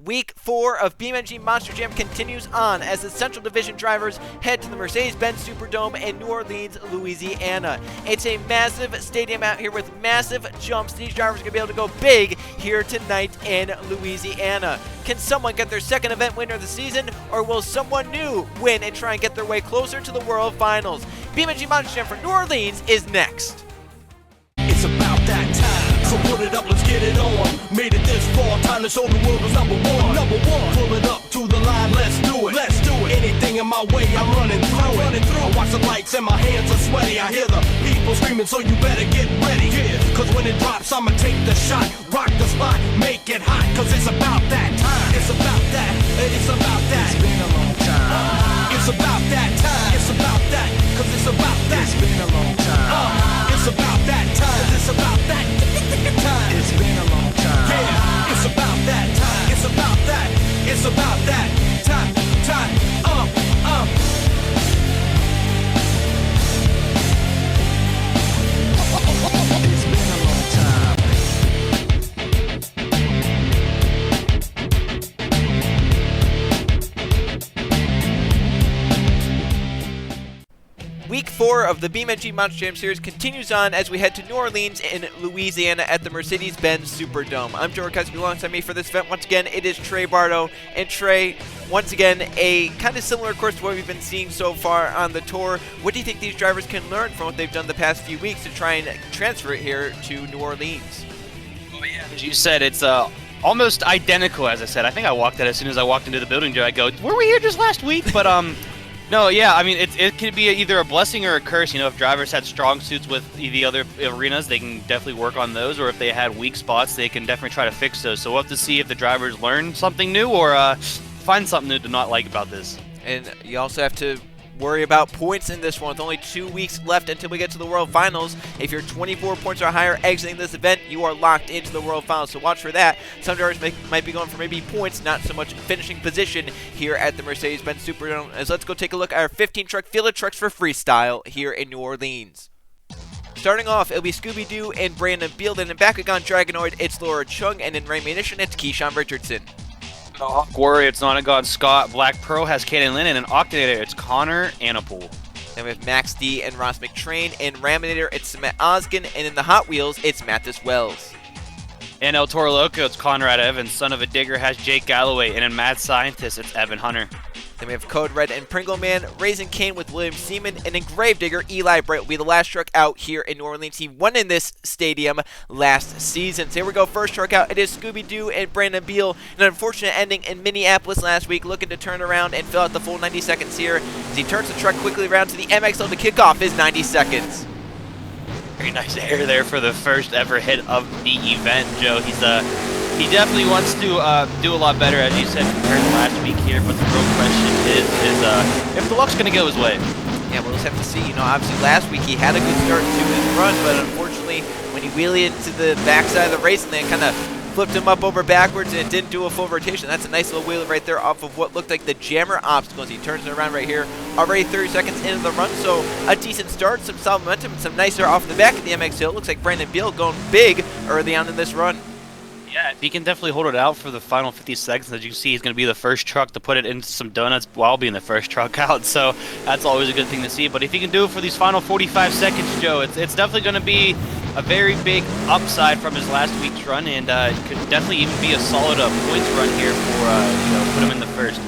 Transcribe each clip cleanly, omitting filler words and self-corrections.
Week 4 of BeamNG Monster Jam continues on as the Central Division drivers head to the Mercedes-Benz Superdome in New Orleans, Louisiana. It's a massive stadium out here with massive jumps. These drivers are going to be able to go big here tonight in Louisiana. Can someone get their second event winner of the season, or will someone new win and try and get their way closer to the World Finals? BeamNG Monster Jam for New Orleans is next. It's about that time, so put it up, let's get it on. Made it this far, time to show the world who's number one. Pull it up to the line, let's do it. Anything in my way, I'm running through it. I watch the lights and my hands are sweaty. I hear the people screaming, so you better get ready. Cause when it drops, I'ma take the shot, rock the spot, make it hot. Cause it's about that time. It's about that. It's about that. It's been a long time. It's about that time. It's about that. Cause it's about that. It's been a long time. It's about that time. It's about that time. It's been a long time. Yeah, it's about that time. It's about that. It's about that time. It's been a long time. Week 4 of the BeamNG Monster Jam series continues on as we head to New Orleans in Louisiana at the Mercedes-Benz Superdome. I'm Joe Ricuzzi, alongside me for this event. Once again, it is Trey Bardo. And Trey, once again, a kind of similar course to what we've been seeing so far on the tour. What do you think these drivers can learn from what they've done the past few weeks to try and transfer it here to New Orleans? Oh, yeah. As you said, it's almost identical, as I said. I think I walked out as soon as I walked into the building, Joe. I go, were we here just last week? But, no, yeah, I mean, it can be either a blessing or a curse. You know, if drivers had strong suits with the other arenas, they can definitely work on those. Or if they had weak spots, they can definitely try to fix those. So we'll have to see if the drivers learn something new or find something new to not like about this. And you also have to worry about points in this one with only 2 weeks left until we get to the World Finals. If you're 24 points or higher exiting this event, you are locked into the World Finals, so watch for that. Some drivers might be going for maybe points, not so much finishing position here at the Mercedes-Benz Superdome. As let's go take a look at our 15 truck field of trucks for freestyle here in New Orleans. Starting off, it'll be Scooby-Doo and Brandon Beal. Then in Bakugan Dragonoid, it's Laura Chung, and in Raminator, it's Keyshawn Richardson. Hawk Warrior, it's Nonagon Scott. Black Pearl has Caden Lynn, and in Octanator, it's Connor Annapool. Then we have Max D and Ross McTrain. In Raminator, it's Samet Ozkan, and in the Hot Wheels, it's Mathis Wells. In El Toro Loco, it's Conrad Evans. Son-uva Digger has Jake Galloway, and in Mad Scientist, it's Evan Hunter. Then we have Code Red and Pringle Man, Raisin Kane with William Seaman, and in Gravedigger, Eli Bright will be the last truck out here in New Orleans. He won in this stadium last season. So here we go, first truck out. It is Scooby-Doo and Brandon Beal. An unfortunate ending in Minneapolis last week, looking to turn around and fill out the full 90 seconds here as he turns the truck quickly around to the MXL to kick off his 90 seconds. Very nice air there for the first ever hit of the event, Joe. He definitely wants to do a lot better, as you said, compared to last week here. But the real question is if the luck's going to go his way. Yeah, we'll just have to see. You know, obviously last week he had a good start to his run, but unfortunately when he wheelied into the backside of the race and then kind of flipped him up over backwards and it didn't do a full rotation. That's a nice little wheelie right there off of what looked like the jammer obstacles. He turns it around right here. Already 30 seconds into the run, so a decent start, some solid momentum, and some nice air off the back of the MX Hill. Looks like Brandon Beal going big early on in this run. Yeah, he can definitely hold it out for the final 50 seconds. As you see, he's going to be the first truck to put it into some donuts while being the first truck out. So that's always a good thing to see. But if he can do it for these final 45 seconds, Joe, it's definitely going to be a very big upside from his last week's run, and could definitely even be a solid points run here for put him in the first.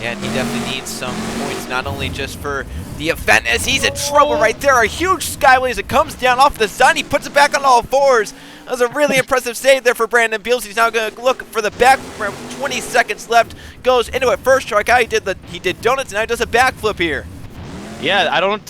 Yeah, and he definitely needs some points, not only just for the event, as he's in trouble right there. A huge skyway as it comes down off the sun. He puts it back on all fours. That was a really impressive save there for Brandon Beals. He's now going to look for the back. 20 seconds left. Goes into it. First truck out. He did donuts, and now he does a backflip here. Yeah, I don't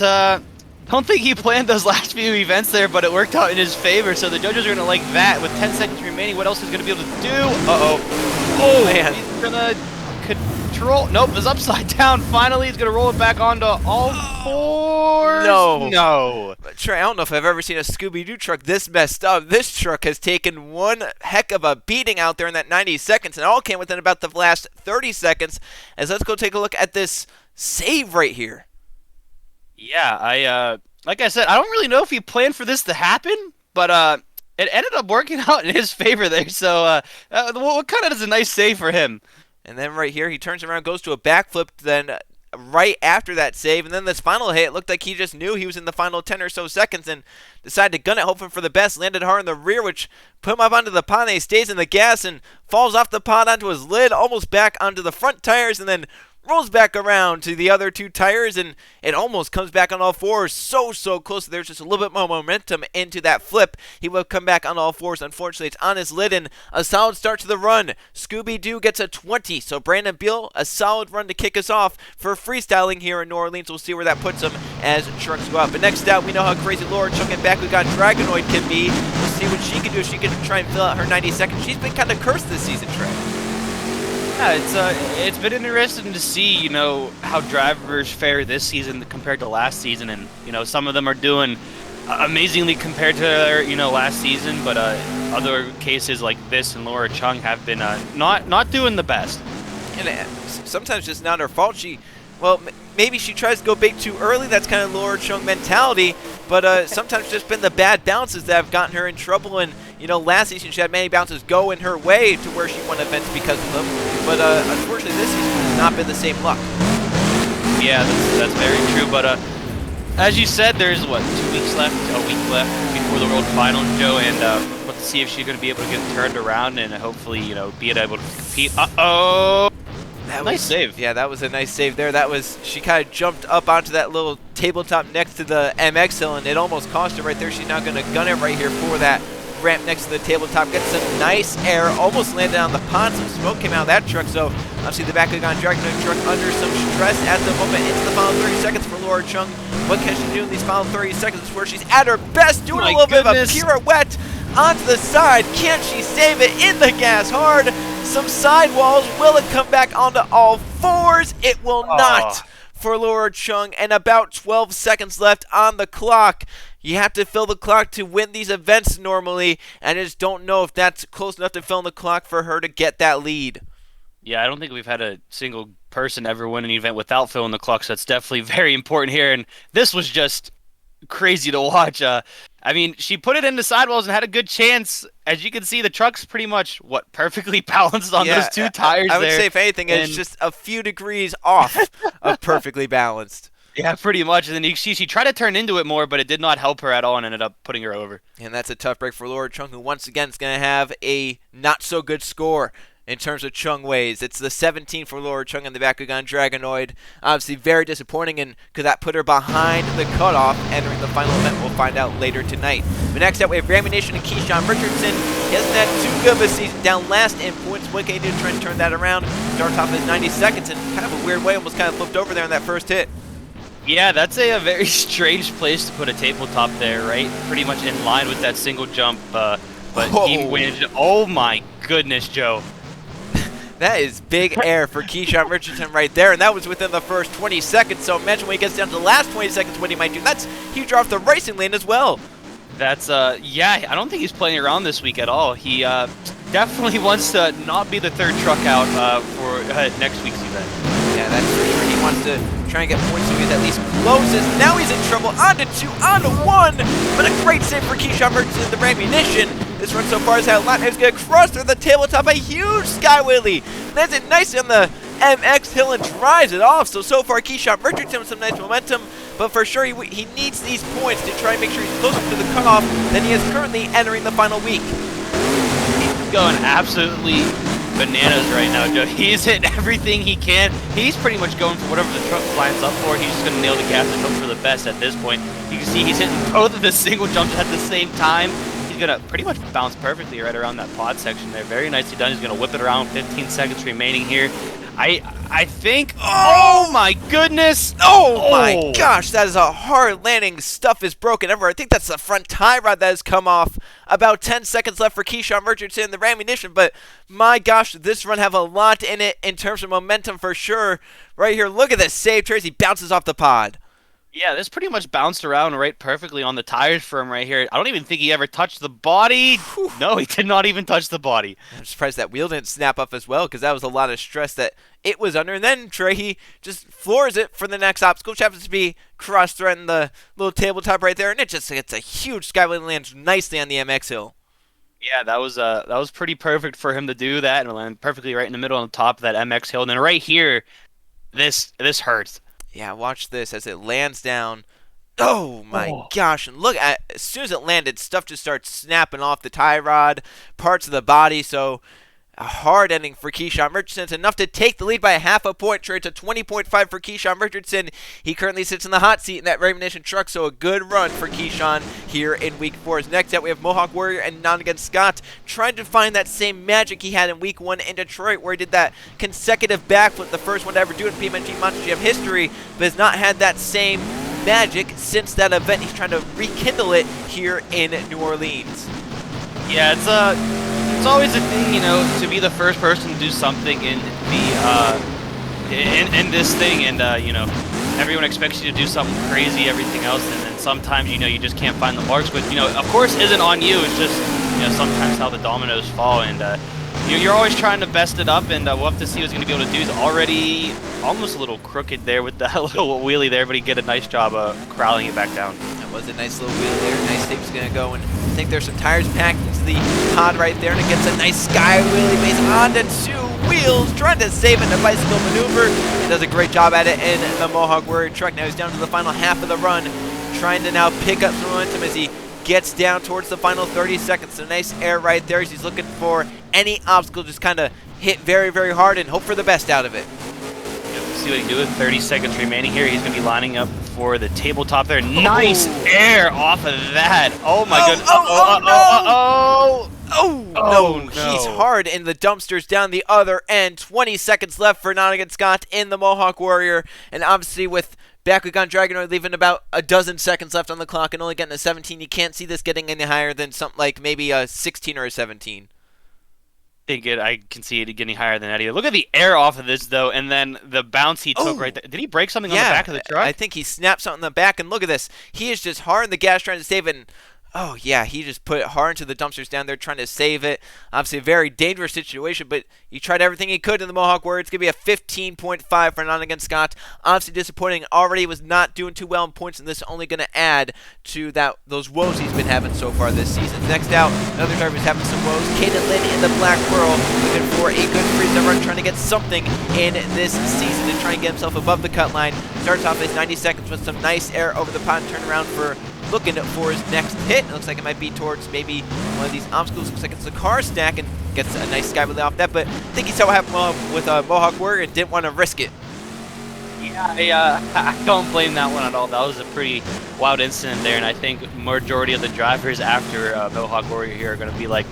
think he planned those last few events there, but it worked out in his favor. So the judges are going to like that. With 10 seconds remaining, what else is going to be able to do? Oh, man. He's going to control. Nope, it's upside down. Finally, he's going to roll it back onto all fours. No. Trey, I don't know if I've ever seen a Scooby-Doo truck this messed up. This truck has taken one heck of a beating out there in that 90 seconds, and it all came within about the last 30 seconds. As let's go take a look at this save right here. Yeah, like I said, I don't really know if he planned for this to happen, but it ended up working out in his favor there. So what kind of is a nice save for him? And then right here, he turns around, goes to a backflip, then right after that save, and then this final hit, it looked like he just knew he was in the final 10 or so seconds and decided to gun it, hoping for the best. Landed hard in the rear, which put him up onto the pod, and he stays in the gas and falls off the pod onto his lid, almost back onto the front tires, and then rolls back around to the other two tires, and it almost comes back on all fours. So close. There's just a little bit more momentum into that flip. He will come back on all fours. Unfortunately, it's on his lid, and a solid start to the run. Scooby-Doo gets a 20, so Brandon Beal, a solid run to kick us off for freestyling here in New Orleans. We'll see where that puts him as trucks go up. But next out, we know how crazy Laura Chung and Bakugan Dragonoid can be. We'll see what she can do if she can try and fill out her 90 seconds. She's been kind of cursed this season, Trey. Yeah, it's been interesting to see, how drivers fare this season compared to last season, and some of them are doing amazingly compared to their last season, but other cases like this and Laura Chung have been not doing the best. And sometimes just not her fault. Maybe she tries to go big too early. That's kind of Laura Chung mentality. But sometimes just been the bad bounces that have gotten her in trouble. And last season she had many bounces go in her way to where she won events because of them. But unfortunately, this season has not been the same luck. Yeah, that's very true. But as you said, there's 2 weeks left, a week left before the World Finals, Joe, and let's see if she's going to be able to get turned around and hopefully be able to compete. Nice save. Yeah, that was a nice save there. She kind of jumped up onto that little tabletop next to the MX hill, and it almost cost her right there. She's now going to gun it right here for that ramp next to the tabletop. Gets some nice air, almost landed on the pond. Some smoke came out of that truck, so obviously the Bakugan Dragonoid truck under some stress at the moment. Into the final 30 seconds for Laura Chung. What can she do in these final 30 seconds? This is where she's at her best, doing a little bit of a pirouette onto the side. Can she save it in the gas hard? Some sidewalls. Will it come back onto all fours? It will not for Laura Chung. And about 12 seconds left on the clock. You have to fill the clock to win these events normally, and I just don't know if that's close enough to fill in the clock for her to get that lead. Yeah, I don't think we've had a single person ever win an event without filling the clock, so that's definitely very important here. And this was just crazy to watch. She put it into sidewalls and had a good chance. As you can see, the truck's pretty much perfectly balanced on those two tires. I would say, if anything, it's just a few degrees off of perfectly balanced. Yeah, pretty much. And then she tried to turn into it more, but it did not help her at all and ended up putting her over. And that's a tough break for Laura Chung, who once again is going to have a not-so-good score in terms of Chung ways. It's the 17 for Laura Chung and the Bakugan Dragonoid. Obviously very disappointing, and could that put her behind the cutoff entering the final event? We'll find out later tonight. But next up, we have Raminator and Keyshawn Richardson. He hasn't had too good of a season, down last in points. What can he do to try and turn that around? Starts off his 90 seconds in kind of a weird way, almost kind of flipped over there in that first hit. Yeah, that's a very strange place to put a tabletop there, right? Pretty much in line with that single jump, but he wins. Oh my goodness, Joe. That is big air for Keyshawn Richardson right there, and that was within the first 20 seconds, so imagine when he gets down to the last 20 seconds what he might do. That's huge off the racing lane as well. That's, yeah, I don't think he's playing around this week at all. He definitely wants to not be the third truck out for next week's event. Yeah, that's for sure. He wants to try and get points so he's at least closes. Now he's in trouble. Onto 2, onto 1. But a great save for Keyshawn Richardson, the Ramunition. This run so far has had a lot. He's going to cross through the tabletop. A huge sky wheelie. Lands it nicely on the MX hill and drives it off. So far, Keyshawn Richardson with some nice momentum. But for sure, he needs these points to try and make sure he's closer to the cutoff than he is currently entering the final week. He's going absolutely bananas right now, Joe. He's hitting everything he can. He's pretty much going for whatever the truck lines up for. He's just going to nail the gas and hope for the best at this point. You can see he's hitting both of the single jumps at the same time. He's going to pretty much bounce perfectly right around that pod section there. Very nicely done. He's going to whip it around. 15 seconds remaining here. I think, oh my goodness. Oh my gosh, that is a hard landing. Stuff is broken everywhere. I think that's the front tie rod that has come off. About 10 seconds left for Keyshawn Richardson, the Ramunition, but my gosh, this run have a lot in it in terms of momentum for sure. Right here, look at this save. Tracy bounces off the pod. Yeah, this pretty much bounced around right perfectly on the tires for him right here. I don't even think he ever touched the body. Whew. No, he did not even touch the body. I'm surprised that wheel didn't snap up as well, because that was a lot of stress that it was under. And then Trey, he just floors it for the next obstacle, which happens to be cross-threading the little tabletop right there. And it just gets a huge skyway and lands nicely on the MX hill. Yeah, that was pretty perfect for him to do that and land perfectly right in the middle on the top of that MX hill. And then right here, this hurts. Yeah, watch this as it lands down. Oh my Oh. gosh, and look at as soon as it landed, stuff just starts snapping off the tie rod, parts of the body, so a hard ending for Keyshawn Richardson. It's enough to take the lead by a half a point. Trade to 20.5 for Keyshawn Richardson. He currently sits in the hot seat in that Raminator truck, so a good run for Keyshawn here in Week 4. Next up, we have Mohawk Warrior and Nonigan Scott trying to find that same magic he had in Week 1 in Detroit, where he did that consecutive backflip, the first one to ever do it in BeamNG Monster Jam history, but has not had that same magic since that event. He's trying to rekindle it here in New Orleans. Yeah, it's always a thing, you know, to be the first person to do something in the in this thing, and you know, everyone expects you to do something crazy, everything else, and then sometimes, you know, you just can't find the marks. But, you know, of course, isn't on you. It's just, you know, sometimes how the dominoes fall, and you're always trying to best it up, and we'll have to see what he's going to be able to do. He's already almost a little crooked there with that little wheelie there, but he did a nice job of corralling it back down. That was a nice little wheel there. Nice tape's going to go, and I think there's some tires packed into the pod right there, and it gets a nice sky wheelie base onto 2 wheels, trying to save it in a bicycle maneuver. He does a great job at it in the Mohawk Warrior truck. Now he's down to the final half of the run, trying to now pick up some momentum as he gets down towards the final 30 seconds. So nice air right there as he's looking for any obstacle, just kind of hit very, very hard and hope for the best out of it. See what he can do with 30 seconds remaining here. He's going to be lining up for the tabletop there. Nice air off of that. Oh my goodness. Oh, no, he's hard in the dumpsters down the other end. 20 seconds left for Nonigan Scott in the Mohawk Warrior, and obviously with Bakugan Dragonoid leaving about a dozen seconds left on the clock and only getting a 17, you can't see this getting any higher than something like maybe a 16 or a 17. I can see it getting higher than that either. Look at the air off of this, though, and then the bounce he took right there. Did he break something on the back of the truck? I think he snapped something in the back, and look at this. He is just hard in the gas trying to save it, and oh, yeah, he just put it hard into the dumpsters down there trying to save it. Obviously, a very dangerous situation, but he tried everything he could in the Mohawk Warrior. It's going to be a 15.5 for Nonigan Scott. Obviously disappointing. Already was not doing too well in points, and this is only going to add to those woes he's been having so far this season. Next out, another driver who's having some woes. Caden Lynn in the Black Pearl, looking for a good freeze run, trying to get something in this season to try and get himself above the cut line. Starts off his 90 seconds with some nice air over the pot and turn around looking for his next hit. It looks like it might be towards maybe one of these obstacles. Looks like it's a car stack and gets a nice sky wheel off that, but I think he saw what happened with Mohawk Warrior and didn't want to risk it. Yeah, I don't blame that one at all. That was a pretty wild incident there, and I think majority of the drivers after Mohawk Warrior here are going to be like,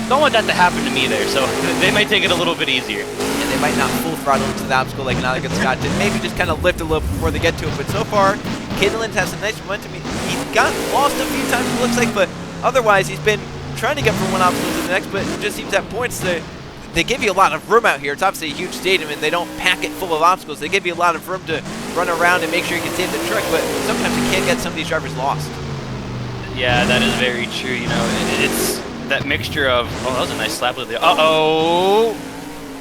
don't want that to happen to me there, so they might take it a little bit easier. And they might not full throttle into the obstacle like Nonigan Scott did. Maybe just kind of lift a little before they get to it, but so far, Caden has some nice momentum. He's gotten lost a few times, it looks like, but otherwise he's been trying to get from one obstacle to the next, but it just seems at points they give you a lot of room out here. It's obviously a huge stadium, and they don't pack it full of obstacles. They give you a lot of room to run around and make sure you can save the truck, but sometimes you can't get some of these drivers lost. Yeah, that is very true. You know, it's that mixture of, oh, that was a nice slap with the, uh-oh.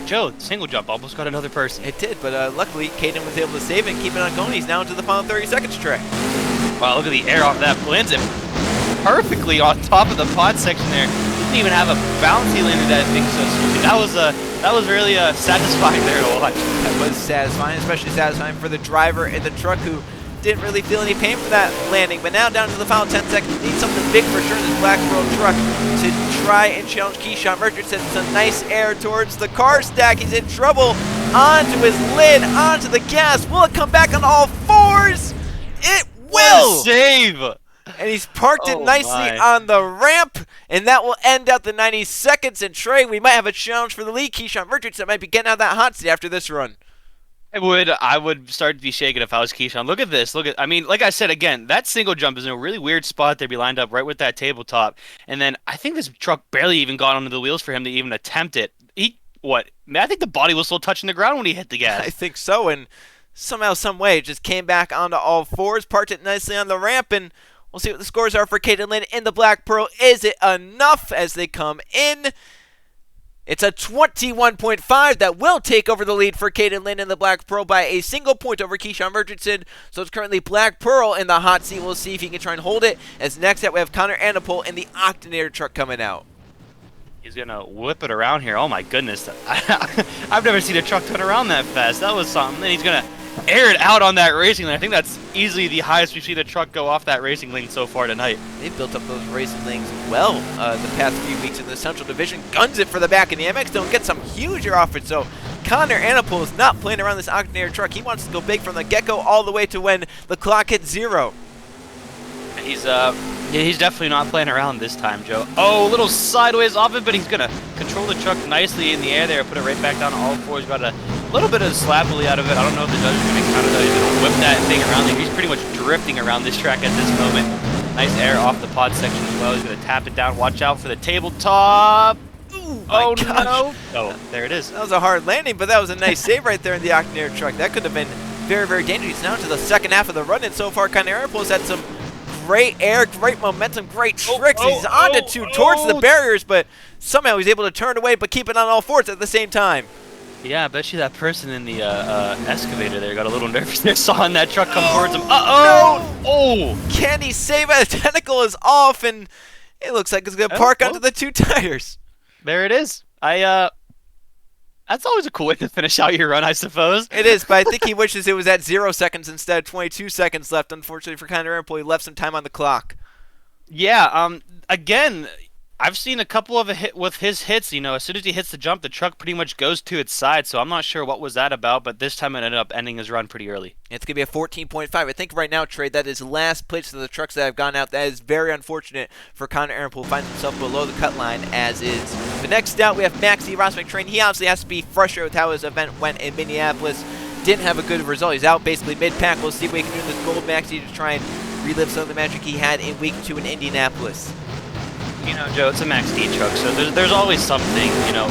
Joe, single jump almost got another person. It did, but luckily, Caden was able to save it and keep it on going. He's now into the final 30 seconds track. Wow, look at the air off that. Lands it perfectly on top of the pod section there. Didn't even have a bounce he landed that thing so stupid. That was really satisfying there to watch. That was satisfying, especially satisfying for the driver in the truck who didn't really feel any pain for that landing. But now down to the final 10 seconds, need something big for sure in this Black Pearl truck to try and challenge Keyshawn Richardson. Some nice air towards the car stack. He's in trouble. Onto his lid, onto the gas. Will it come back on all fours? It will! Save! And he's parked it nicely on the ramp, and that will end out the 90 seconds. And Trey, we might have a challenge for the lead. Keyshawn Richardson might be getting out of that hot seat after this run. I would start to be shaken if I was Keyshawn. Look at this. I mean, like I said, again, that single jump is in a really weird spot. They'd be lined up right with that tabletop. And then I think this truck barely even got onto the wheels for him to even attempt it. I think the body was still touching the ground when he hit the gas. I think so, and somehow, some way, it just came back onto all fours, parked it nicely on the ramp, and we'll see what the scores are for Caden Lynn in the Black Pearl. Is it enough as they come in? It's a 21.5 that will take over the lead for Caden Lynn in the Black Pearl by a single point over Keyshawn Richardson. So it's currently Black Pearl in the hot seat. We'll see if he can try and hold it. As next up, we have Connor Annapol in the Octanator truck coming out. He's gonna whip it around here. Oh my goodness. I've never seen a truck turn around that fast. That was something. Then he's gonna air it out on that racing lane. I think that's easily the highest we've seen a truck go off that racing lane so far tonight. They've built up those racing lanes well the past few weeks in the Central Division. Guns it for the back, and the MX don't get some huge air off it. So Connor Anapol is not playing around this Octanator truck. He wants to go big from the get-go all the way to when the clock hits 0. He's definitely not playing around this time, Joe. Oh, a little sideways off it, but he's gonna control the truck nicely in the air there, put it right back down to all fours. Got a little bit of slappily out of it. I don't know if the judge is gonna count it though. He's gonna whip that thing around there. He's pretty much drifting around this track at this moment. Nice air off the pod section as well. He's gonna tap it down. Watch out for the tabletop. Ooh, Oh my gosh. no! Oh, there it is. That was a hard landing, but that was a nice save right there in the Octanator truck. That could have been very, very dangerous. Now to the second half of the run, and so far, Connor Anapol's had some great air, great momentum, great tricks. He's on to towards the barriers, but somehow he's able to turn away, but keep it on all fours at the same time. Yeah, I bet you that person in the excavator there got a little nervous there, sawing that truck come towards him. Uh-oh! No! Oh! Can he save it? The tentacle is off, and it looks like it's going to park onto the 2 tires. There it is. That's always a cool way to finish out your run, I suppose. It is, but I think he wishes it was at 0 seconds instead of 22 seconds left. Unfortunately for Connor Anapol, he left some time on the clock. Yeah, again, I've seen a couple of with his hits, you know, as soon as he hits the jump, the truck pretty much goes to its side, so I'm not sure what was that about, but this time it ended up ending his run pretty early. It's going to be a 14.5. I think right now, Trey, that is last place of the trucks that have gone out. That is very unfortunate for Connor Anapol, who finds himself below the cut line as is. But next out, we have Maxie Ross McTrain. He obviously has to be frustrated with how his event went in Minneapolis. Didn't have a good result. He's out basically mid-pack. We'll see what he can do in this gold Maxie to try and relive some of the magic he had in week 2 in Indianapolis. You know, Joe, it's a Max D truck, so there's always something, you know,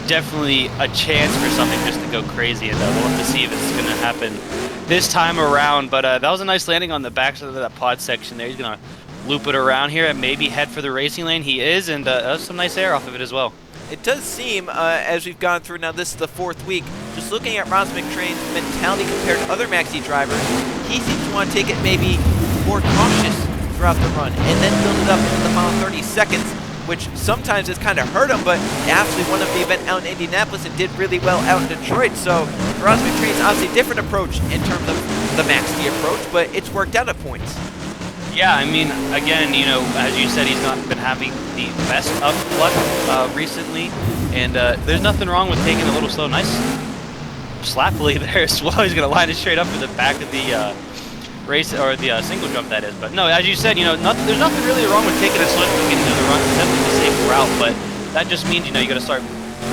definitely a chance for something just to go crazy, and we'll have to see if it's going to happen this time around. But that was a nice landing on the backside of that pod section there. He's going to loop it around here and maybe head for the racing lane. He is, and some nice air off of it as well. It does seem, as we've gone through now, this is the 4th week, just looking at Ross McTrain's mentality compared to other Maxi drivers, he seems to want to take it maybe more cautious throughout the run and then build it up into the final 30 seconds, which sometimes has kind of hurt him, but actually won up the event out in Indianapolis and did really well out in Detroit. So Ross McTrain's obviously a different approach in terms of the Max D approach, but it's worked out at points. Yeah, I mean, again, you know, as you said, he's not been having the best of luck recently, and there's nothing wrong with taking a little slow. Nice slappily there as well. He's going to line it straight up to the back of the race, or the single jump, that is. But no, as you said, you know, there's nothing really wrong with taking it slow to get into the run. It's definitely the safe route, but that just means, you know, you got to start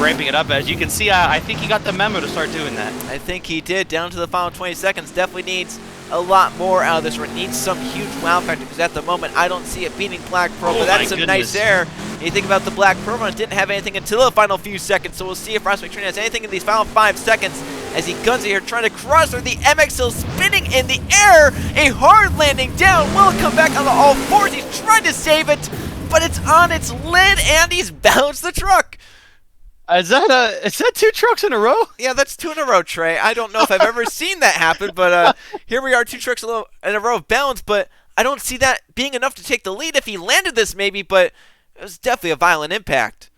ramping it up. As you can see, I think he got the memo to start doing that. I think he did. Down to the final 20 seconds. Definitely needs a lot more out of this run. Needs some huge wow factor, because at the moment I don't see it beating Black Pearl, but that's some nice air. You think about the Black Pearl run, didn't have anything until the final few seconds, so we'll see if Ross McTrain has anything in these final 5 seconds as he guns it here, trying to cross her. The MX still spinning in the air. A hard landing down. Will it come back on all fours? He's trying to save it, but it's on its lid, and he's bounced the truck. Is that 2 trucks in a row? Yeah, that's 2 in a row, Trey. I don't know if I've ever seen that happen, but here we are, 2 trucks in a row of bounds, but I don't see that being enough to take the lead. If he landed this, maybe, but it was definitely a violent impact.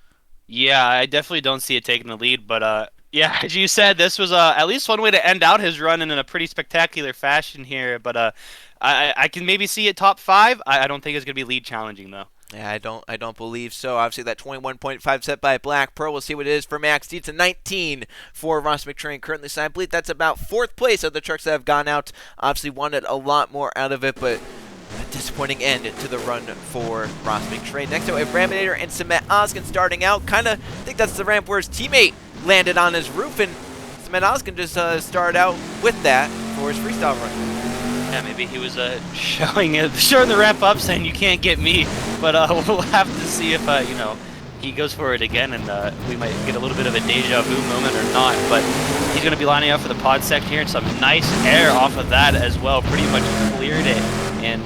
Yeah, I definitely don't see it taking the lead, but yeah, as you said, this was at least one way to end out his run in a pretty spectacular fashion here, but I can maybe see it top 5. I don't think it's going to be lead challenging, though. Yeah, I don't believe so. Obviously, that 21.5 set by Black Pearl. We'll see what it is for Max D. It's a 19 for Ross McTrain currently. So I believe that's about 4th place of the trucks that have gone out. Obviously, wanted a lot more out of it, but a disappointing end to the run for Ross McTrain. Next up, we have Raminator and Samet Ozkan starting out. I think that's the ramp where his teammate landed on his roof, and Samet Ozkan just started out with that for his freestyle run. Yeah, maybe he was showing the ramp up, saying you can't get me. But we'll have to see if you know, he goes for it again, and we might get a little bit of a deja vu moment or not. But he's going to be lining up for the pod section here, and some nice air off of that as well. Pretty much cleared it, and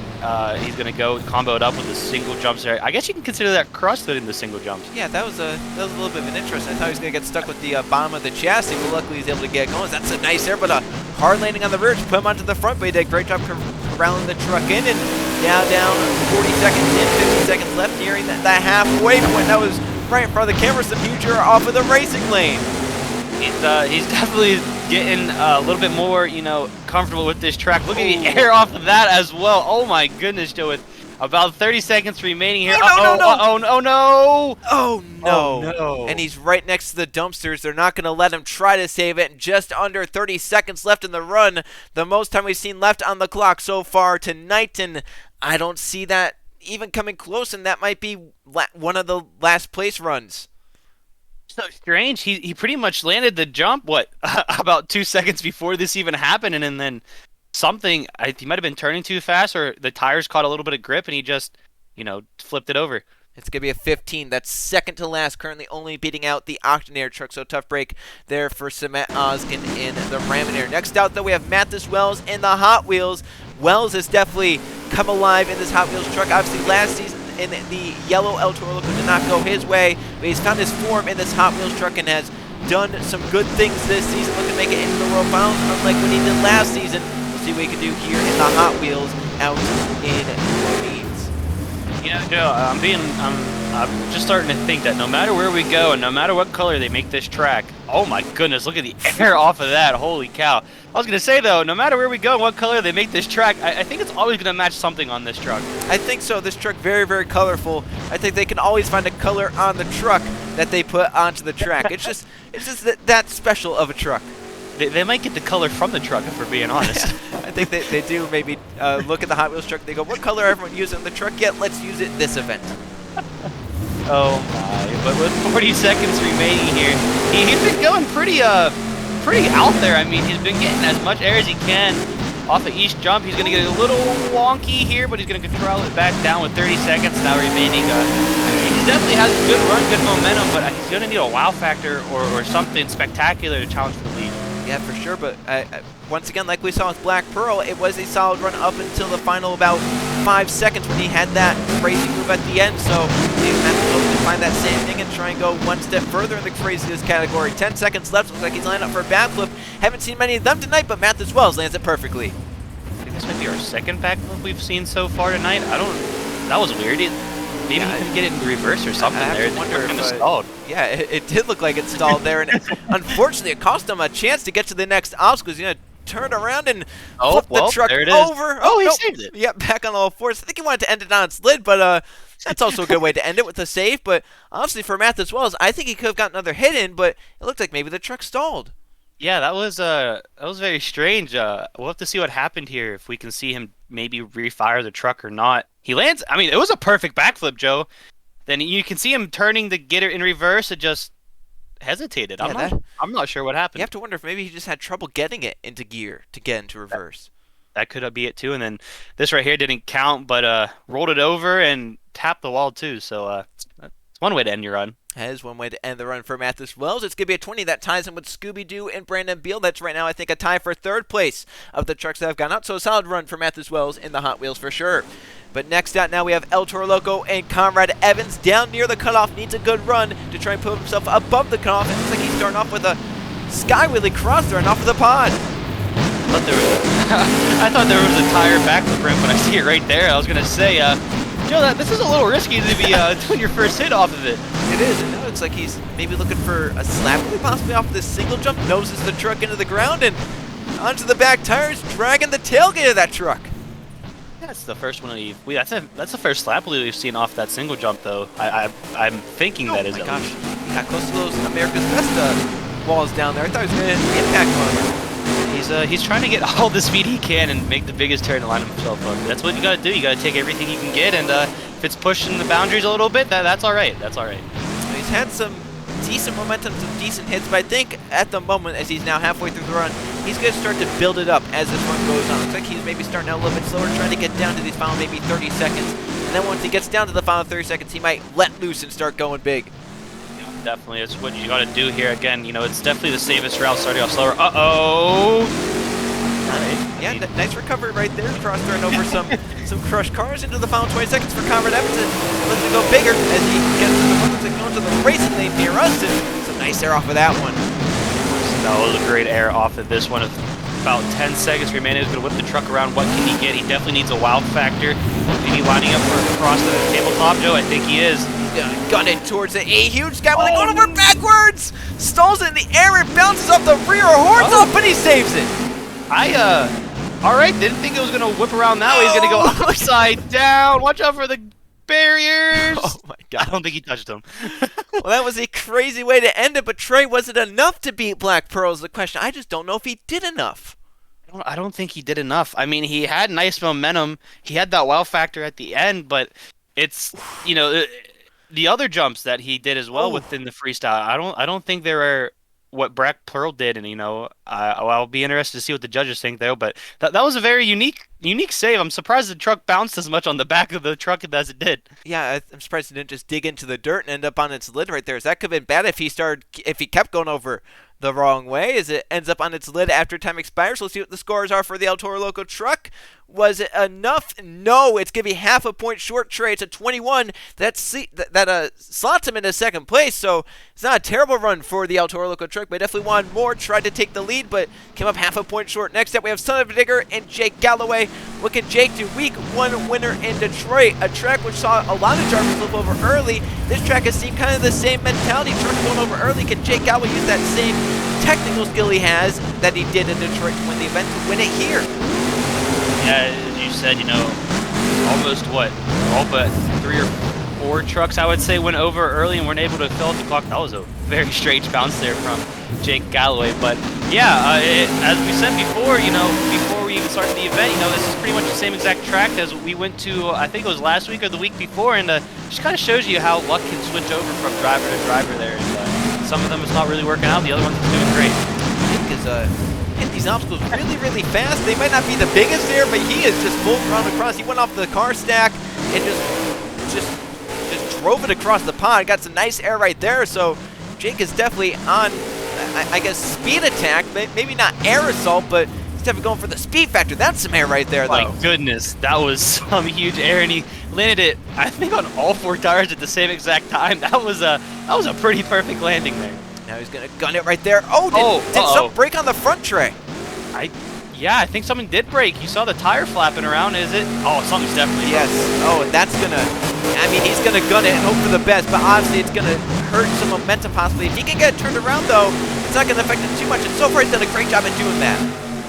he's going to go combo it up with the single jumps there. I guess you can consider that cross-fitting the single jumps. Yeah, that was a little bit of an interest. I thought he was going to get stuck with the bottom of the chassis, but luckily he's able to get going. That's a nice air, but a hard landing on the rear to put him onto the front. But he did a great job corralling the truck in, and now down 40 seconds in, 50 seconds left, nearing that halfway point. That was right in front of the camera. Some huge air off of the racing lane. He's definitely getting a little bit more, you know, comfortable with this track. Look at the air off of that as well. Oh my goodness, Joe, with about 30 seconds remaining here. Oh no! Oh no! Oh no! Oh no! And he's right next to the dumpsters. They're not going to let him try to save it. And just under 30 seconds left in the run. The most time we've seen left on the clock so far tonight. And I don't see that even coming close. And that might be one of the last place runs. So strange. He pretty much landed the jump, what, about 2 seconds before this even happened. And then something, he might have been turning too fast, or the tires caught a little bit of grip and he just, you know, flipped it over. It's going to be a 15. That's second to last, currently only beating out the Octanair truck. So tough break there for Samet Ozkan in the Raminator. Next out, though, we have Mathis Wells in the Hot Wheels. Wells has definitely come alive in this Hot Wheels truck. Obviously, last season in the yellow El Toro Loco did not go his way, but he's found his form in this Hot Wheels truck and has done some good things this season, looking to make it into the World Finals, unlike what he did last season. We'll see what he can do here in the Hot Wheels out in Queens. You know, Joe, I'm just starting to think that no matter where we go and no matter what color they make this track, oh my goodness, look at the air off of that, holy cow. I was going to say, though, no matter where we go and what color they make this track, I think it's always going to match something on this truck. I think so. This truck very, very colorful. I think they can always find a color on the truck that they put onto the track. It's just that special of a truck. They might get the color from the truck, if we're being honest. I think they do maybe look at the Hot Wheels truck. They go, what color everyone using on the truck yet? Let's use it this event. Oh my! But with 40 seconds remaining here, he's been going pretty out there. I mean, he's been getting as much air as he can off of each jump. He's going to get a little wonky here, but he's going to control it back down with 30 seconds now remaining. He definitely has a good run, good momentum, but he's going to need a wow factor or something spectacular to challenge for the lead. Yeah, for sure, but once again, like we saw with Black Pearl, it was a solid run up until the final about 5 seconds when he had that crazy move at the end, so he had to find that same thing and try and go one step further in the craziest category. 10 seconds left, looks like he's lining up for a backflip. Haven't seen many of them tonight, but Mathis Wells lands it perfectly. I think this might be our second backflip we've seen so far tonight. That was weird. Maybe he couldn't get it in reverse or something there. I wonder if stalled. Yeah, it did look like it stalled there, and unfortunately, it cost him a chance to get to the next obstacle. He's going to turn around and flip the truck over. Oh, he saved it. Yeah, back on all fours. I think he wanted to end it on its lid, but that's also a good way to end it with a save. But honestly, for Math as well, I think he could have gotten another hit in, but it looked like maybe the truck stalled. Yeah, that was very strange. We'll have to see what happened here, if we can see him maybe refire the truck or not. He lands. I mean, it was a perfect backflip, Joe. Then you can see him turning to get it in reverse. It just hesitated. Yeah, I'm not sure what happened. You have to wonder if maybe he just had trouble getting it into gear to get into reverse. That could be it too. And then this right here didn't count, but rolled it over and tapped the wall too. So it's one way to end your run. That is one way to end the run for Mathis Wells. It's going to be a 20 that ties him with Scooby-Doo and Brandon Beal. That's right now, I think, a tie for third place of the trucks that have gone out. So a solid run for Mathis Wells in the Hot Wheels for sure. But next out now we have El Toro Loco and Conrad Evans down near the cutoff. Needs a good run to try and put himself above the cutoff. It looks like he's starting off with a Sky Wheelie cross there and off of the pod. I thought there was a tire backflip ramp when I see it right there. I was going to say, Joe, this is a little risky to be doing your first hit off of it. It is, and it looks like he's maybe looking for a slap wheelie possibly off this single jump, noses the truck into the ground, and onto the back tires, dragging the tailgate of that truck. That's the first one that's the first slap wheelie we've seen off that single jump, though. I'm thinking that is. Oh my gosh, he got close to those America's Best walls down there. I thought he was going to hit the impact one. He's trying to get all the speed he can and make the biggest turn to line himself up. That's what you got to do. You got to take everything you can get, and if it's pushing the boundaries a little bit, that's all right. That's all right. He's had some decent momentum, some decent hits, but I think at the moment, as he's now halfway through the run, he's going to start to build it up as this run goes on. Looks like he's maybe starting out a little bit slower, trying to get down to these final maybe 30 seconds. And then once he gets down to the final 30 seconds, he might let loose and start going big. Yeah, definitely, it's what you got to do here. Again, it's definitely the safest route, starting off slower. Uh-oh! Right. Yeah, nice recovery right there. Cross throwing over some crushed cars into the final 20 seconds for Conrad Everton. Looks to go bigger as he gets to the looks like going to the racing lane near us, and some nice air off of that one. That was a great air off of this one. About 10 seconds remaining. He's going to whip the truck around. What can he get? He definitely needs a wow factor. Maybe lining up for across the tabletop, Joe. I think he is. gonna gun it towards it. A huge guy with it going over backwards. Stalls it in the air and bounces off the rear, horns up, but he saves it. All right, didn't think it was gonna whip around that way. He's gonna go upside down. Watch out for the barriers. Oh my god. I don't think he touched them. Well, that was a crazy way to end it, but Trey, was it enough to beat Black Pearl is the question. I just don't know if he did enough. I don't think he did enough. I mean, he had nice momentum. He had that wow factor at the end, but it's, the other jumps that he did as well within the freestyle. I don't think there are what Black Pearl did, and I'll be interested to see what the judges think though. But that was a very unique save. I'm surprised the truck bounced as much on the back of the truck as it did. Yeah, I'm surprised it didn't just dig into the dirt and end up on its lid right there. That could have been bad if he kept going over the wrong way, as it ends up on its lid after time expires. Let's see what the scores are for the El Toro Loco truck. Was it enough? No, it's going to be half a point short, Trey. It's a 21. That slots him into second place, so it's not a terrible run for the El Toro Loco truck, but definitely wanted more. Tried to take the lead, but came up half a point short. Next up, we have Son-uva and Jake Galloway. What can Jake do? Week 1 winner in Detroit, a track which saw a lot of drivers flip over early. This track has seen kind of the same mentality. Trucks going over early. Can Jake Galloway use that same technical skill he has that he did in Detroit to win the event, to win it here? Yeah, as you said, almost all but 3 or 4 trucks, I would say, went over early and weren't able to fill up the clock. That was a very strange bounce there from Jake Galloway. But yeah, as we said before, before we even started the event, this is pretty much the same exact track as we went to, I think it was last week or the week before, and just kind of shows you how luck can switch over from driver to driver there. And some of them it's not really working out, the other ones it's doing great. Jake is hit these obstacles really, really fast. They might not be the biggest there, but he is just full ground across. He went off the car stack and just drove it across the pond. Got some nice air right there. So Jake is definitely on, I guess, speed attack. Maybe not air assault, but he's definitely going for the speed factor. That's some air right there, though. My goodness, that was some huge air, and he landed it, I think, on all 4 tires at the same exact time. That was a pretty perfect landing there. Now he's going to gun it right there. Did something break on the front, Trey? Yeah, I think something did break. You saw the tire flapping around, is it? Oh, something's definitely yes. And that's going to, he's going to gun it and hope for the best, but obviously it's going to hurt some momentum possibly. If he can get it turned around, though, it's not going to affect him too much, and so far he's done a great job in doing that.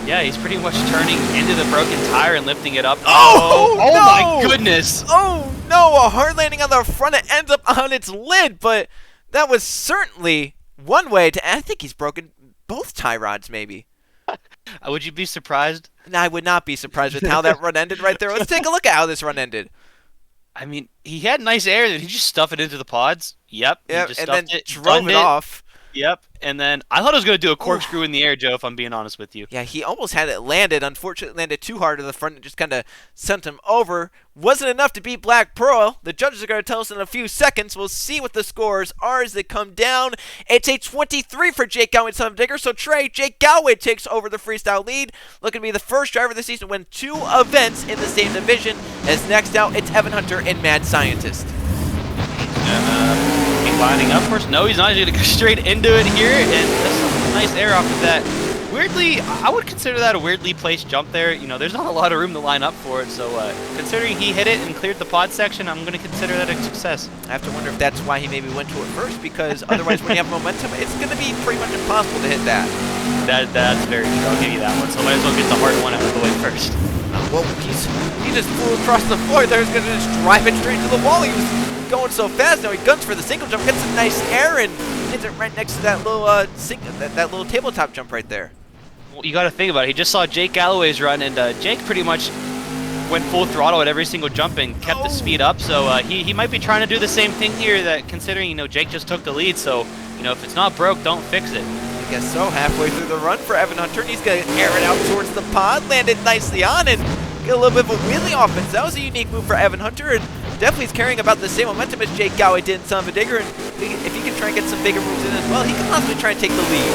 Yeah, he's pretty much turning into the broken tire and lifting it up. Oh no! My goodness! Oh, no, a hard landing on the front. It ends up on its lid, but that was certainly one way to, I think he's broken both tie rods, maybe. Would you be surprised? No, I would not be surprised with how that run ended right there. Let's take a look at how this run ended. I mean, he had nice air. Did he just stuff it into the pods? Yep. Yep, and then drove it off. Yep, and then I thought I was going to do a corkscrew in the air, Joe, if I'm being honest with you. Yeah, he almost had it landed. Unfortunately, landed too hard to the front and just kind of sent him over. Wasn't enough to beat Black Pearl. The judges are going to tell us in a few seconds. We'll see what the scores are as they come down. It's a 23 for Jake Galloway and Son-uva. So, Trey, Jake Galloway takes over the freestyle lead. Looking to be the first driver this season to win 2 events in the same division. As next out, it's Evan Hunter and Mad Scientist. Lining up first. No, he's not. He's going to go straight into it here, and that's some nice air off of that. Weirdly, I would consider that a weirdly placed jump there. There's not a lot of room to line up for it, so considering he hit it and cleared the pod section, I'm going to consider that a success. I have to wonder if that's why he maybe went to it first, because otherwise when you have momentum, it's going to be pretty much impossible to hit that. That's very true. I'll give you that one, so might as well get the hard one out of the way first. Well, he just flew across the floor. There, he's going to just drive it straight to the wall. He was going so fast. Now he guns for the single jump, gets some nice air, and hits it right next to that little that little tabletop jump right there. Well, you got to think about it. He just saw Jake Galloway's run, and Jake pretty much went full throttle at every single jump and kept the speed up. So he might be trying to do the same thing here. That considering Jake just took the lead, so if it's not broke, don't fix it. I guess so. Halfway through the run for Evan Hunter, and he's going to air it out towards the pod, landed nicely on, and get a little bit of a wheelie offense. That was a unique move for Evan Hunter, and definitely is carrying about the same momentum as Jake Galloway did in Son-uva. And if he can try and get some bigger moves in as well, he can possibly try and take the lead.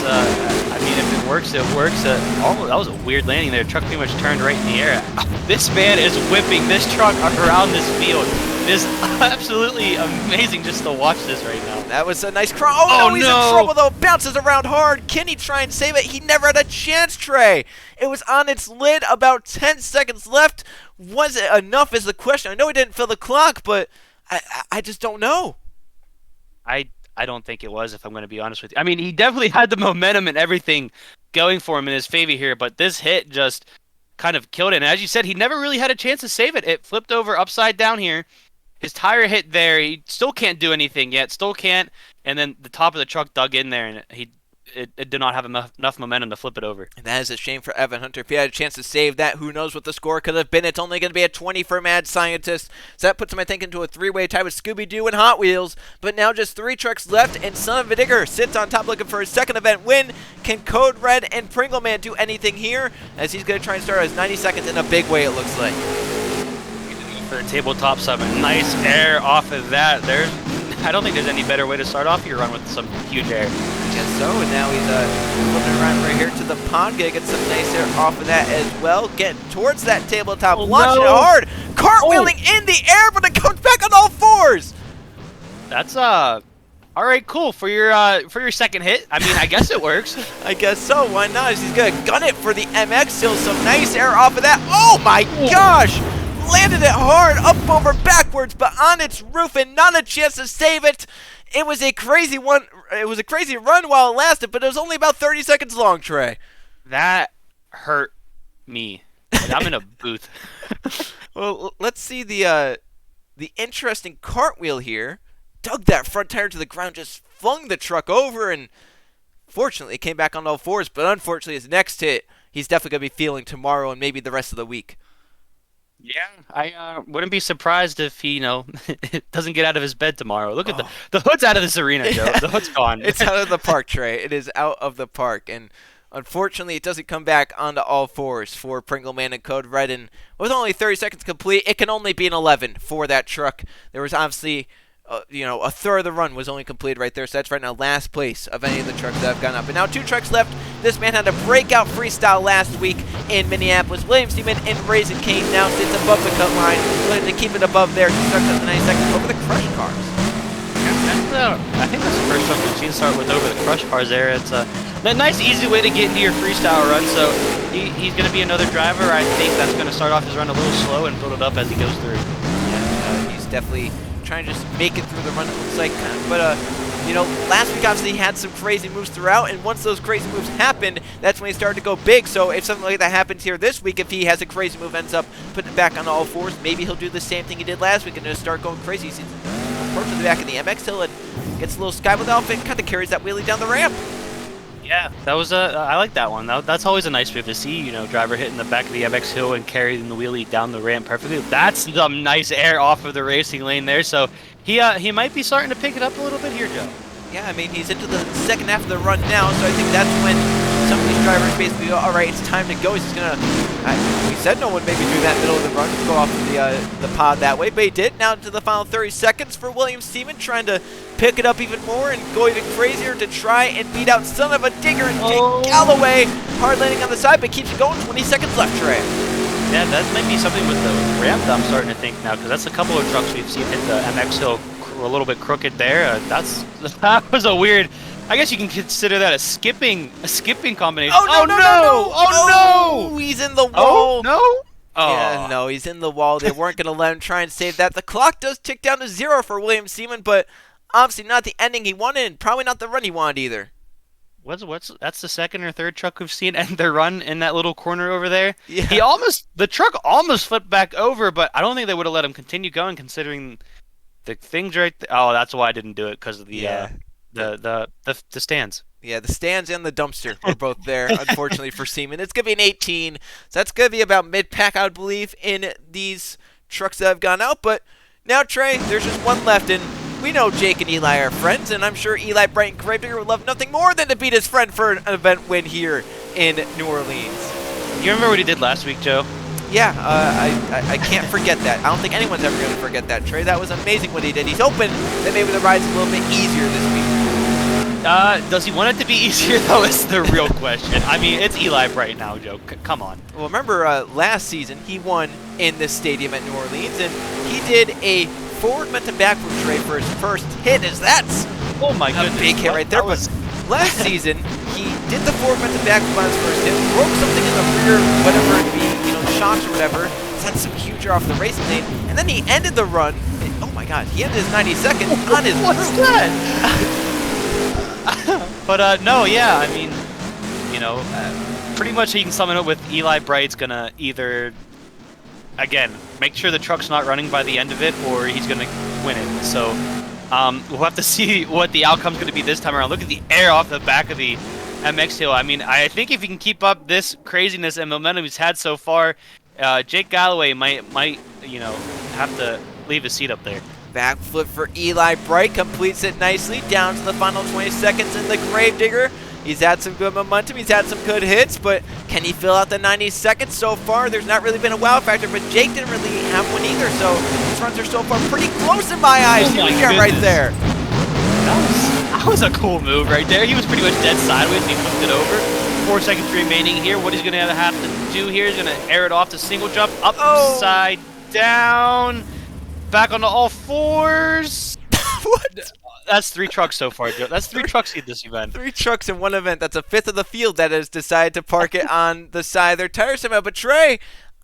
I mean, if it works, it works. That was a weird landing there. The truck pretty much turned right in the air. This man is whipping this truck around this field. It is absolutely amazing just to watch this right now. That was a nice cross. Oh, no, he's in trouble, though. Bounces around hard. Can he try and save it? He never had a chance, Trey. It was on its lid, about 10 seconds left. Was it enough is the question. I know he didn't fill the clock, but I just don't know. I don't think it was, if I'm going to be honest with you. I mean, he definitely had the momentum and everything going for him in his favor here, but this hit just kind of killed it. And as you said, he never really had a chance to save it. It flipped over upside down here. His tire hit there. He still can't do anything yet. Still can't. And then the top of the truck dug in there, and it did not have enough momentum to flip it over. And that is a shame for Evan Hunter. If he had a chance to save that, who knows what the score could have been. It's only going to be a 20 for Mad Scientist. So that puts him, I think, into a three-way tie with Scooby-Doo and Hot Wheels. But now just 3 trucks left, and Son-uva Digger sits on top looking for his second event win. Can Code Red and Pringle Man do anything here? As he's going to try and start his 90 seconds in a big way, it looks like. For the tabletop summit, nice air off of that. I don't think there's any better way to start off your run with some huge air. I guess so, and now he's flipping around right here to the pond. Gonna get some nice air off of that as well. Getting towards that tabletop, launching it hard, cartwheeling in the air, but it comes back on all 4s. That's all right, cool for your second hit. I mean, I guess it works. I guess so. Why not? He's gonna gun it for the MX. Still some nice air off of that. Oh my gosh! Landed it hard, up over backwards, but on its roof, and not a chance to save it. It was a crazy one. It was a crazy run while it lasted, but it was only about 30 seconds long, Trey. That hurt me. And I'm in a booth. Well, let's see the interesting cartwheel here. Dug that front tire to the ground, just flung the truck over, and fortunately it came back on all 4s, but unfortunately his next hit, he's definitely going to be feeling tomorrow and maybe the rest of the week. Yeah, I wouldn't be surprised if he, doesn't get out of his bed tomorrow. Look at the hood's out of this arena, Joe. The hood's gone. It's out of the park, Trey. It is out of the park, and unfortunately, it doesn't come back onto all 4s for Pringle Man and Code Red. And with only 30 seconds complete, it can only be an 11 for that truck. There was obviously, a third of the run was only completed right there. So that's right now last place of any of the trucks that have gone up. And now 2 trucks left. This man had a breakout freestyle last week in Minneapolis. William Seaman and Raising Cane now sits above the cut line, looking to keep it above there. He starts at the 90 seconds over the crush cars. I think that's the first truck we've seen start with over the crush cars there. It's a nice, easy way to get into your freestyle run. So he's going to be another driver. I think that's going to start off his run a little slow and build it up as he goes through. Yeah, he's definitely trying to just make it through the run, it looks like. But, last week obviously he had some crazy moves throughout, and once those crazy moves happened, that's when he started to go big. So if something like that happens here this week, if he has a crazy move, ends up putting it back on all 4s, maybe he'll do the same thing he did last week and just start going crazy. He's to the back of the MX hill and gets a little sky with outfit, kind of carries that wheelie down the ramp. Yeah, that was I like that one. That's always a nice move to see, driver hitting the back of the MX hill and carrying the wheelie down the ramp perfectly. That's some nice air off of the racing lane there. So he might be starting to pick it up a little bit here, Joe. Yeah, I mean, he's into the second half of the run now, so I think that's when some of these drivers basically go, all right, it's time to go. He's just going to, we said no one maybe do that middle of the run, go off the pod that way, but he did. Now into the final 30 seconds for William Seaman, trying to pick it up even more and go even crazier to try and beat out Son-uva Digger and Jake Galloway. Hard landing on the side, but keeps it going. 20 seconds left, Trey. Yeah, that might be something with the ramp that I'm starting to think now, because that's a couple of trucks we've seen hit the MX hill a little bit crooked there. That was a weird. I guess you can consider that a skipping combination. Oh no! Oh no! He's in the wall. Oh no! Oh. Yeah, no, he's in the wall. They weren't going to let him try and save that. The clock does tick down to 0 for William Seaman, but obviously not the ending he wanted, and probably not the run he wanted either. That's the second or third truck we've seen end their run in that little corner over there. Yeah. The truck almost flipped back over, but I don't think they would have let him continue going considering the things right there. Oh, that's why I didn't do it, because of the stands. Yeah, the stands and the dumpster were both there, unfortunately, for Seaman. It's going to be an 18, so that's going to be about mid-pack, I would believe, in these trucks that have gone out. But now, Trey, there's just one left, and we know Jake and Eli are friends, and I'm sure Eli Brighton Gravedigger would love nothing more than to beat his friend for an event win here in New Orleans. You remember what he did last week, Joe? Yeah, I can't forget that. I don't think anyone's ever going to forget that, Trey. That was amazing what he did. He's hoping that maybe the ride's a little bit easier this week. Does he want it to be easier, though, is the real question. I mean, it's Eli Bright now, Joe. Come on. Well, remember last season, he won in this stadium at New Orleans, and he did a forward momentum backward Trey for his first hit. That's oh my goodness, a big hit right there. Was... Last season, he did the forward momentum backward on his first hit, broke something in the rear, whatever it be, shocks or whatever. That's some huge off the racing lane. And then he ended the run. Oh my god, he ended his 90 seconds on his What's roof. that? But no, yeah, I mean, you know, pretty much he can sum it up with Eli Bright's gonna either, again, make sure the truck's not running by the end of it, or he's gonna win it. So we'll have to see what the outcome's gonna be this time around. Look at the air off the back of the MX Hill. I mean, I think if he can keep up this craziness and momentum he's had so far, Jake Galloway might you know, have to leave his seat up there. Backflip for Eli Bright, completes it nicely, down to the final 20 seconds in the Gravedigger. He's had some good momentum, he's had some good hits, but can he fill out the 90 seconds so far? There's not really been a wow factor, but Jake didn't really have one either, so his runs are so far pretty close in my eyes. Oh my Here we go right there. That was a cool move right there. He was pretty much dead sideways and he flipped it over. 4 seconds remaining here. What he's going to have to do here is going to air it off to single jump, upside down, back onto all fours. What? That's 3 trucks so far, Joe. That's 3 trucks in this event. 3 trucks in one event. That's a fifth of the field that has decided to park it on the side of their tire somehow. But Trey,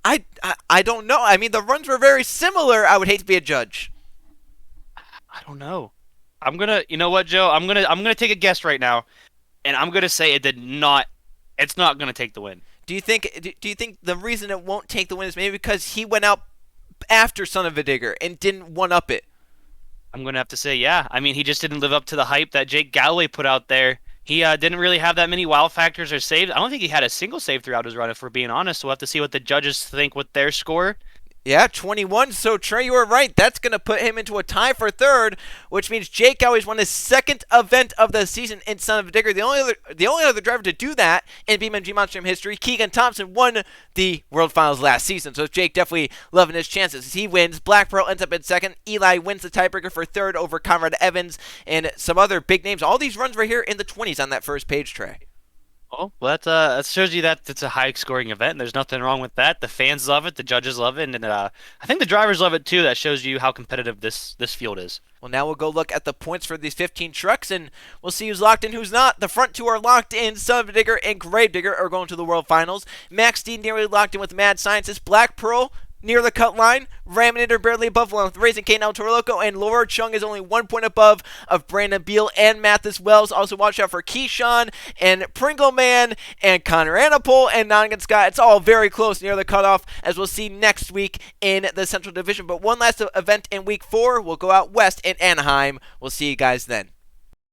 I don't know. I mean, the runs were very similar. I would hate to be a judge. I don't know. I'm gonna, you know what, Joe? I'm gonna take a guess right now, and I'm gonna say it did not. It's not gonna take the win. Do you think the reason it won't take the win is maybe because he went out after Son-uva Digger and didn't one up it? I'm gonna have to say, yeah. I mean, he just didn't live up to the hype that Jake Galloway put out there. He didn't really have that many wow factors or saves. I don't think he had a single save throughout his run, if we're being honest. So we'll have to see what the judges think with their score. Yeah, 21. So, Trey, you were right. That's going to put him into a tie for third, which means Jake Galloway's won his second event of the season in Son-uva Digger. The only other driver to do that in BeamNG Monster Jam history, Keegan Thompson, won the World Finals last season. So, Jake definitely loving his chances. As he wins, Black Pearl ends up in second. Eli wins the tiebreaker for third over Conrad Evans and some other big names. All these runs right here in the 20s on that first page, Trey. Oh, well, that shows you that it's a high-scoring event, and there's nothing wrong with that. The fans love it, the judges love it, and I think the drivers love it too. That shows you how competitive this field is. Well, now we'll go look at the points for these 15 trucks, and we'll see who's locked in, who's not. The front 2 are locked in. Son-uva Digger and Gravedigger are going to the World Finals. Max D nearly locked in with Mad Scientist. Black Pearl near the cut line. Raminator barely above, along with Raising Caden El Toro Loco, and Laura Chung is only 1 point above of Brandon Beal and Mathis Wells. Also watch out for Keyshawn and Pringle Man and Connor Annapole and Nongan Scott. It's all very close near the cutoff, as we'll see next week in the Central Division. But one last event in week 4. We'll go out west in Anaheim. We'll see you guys then.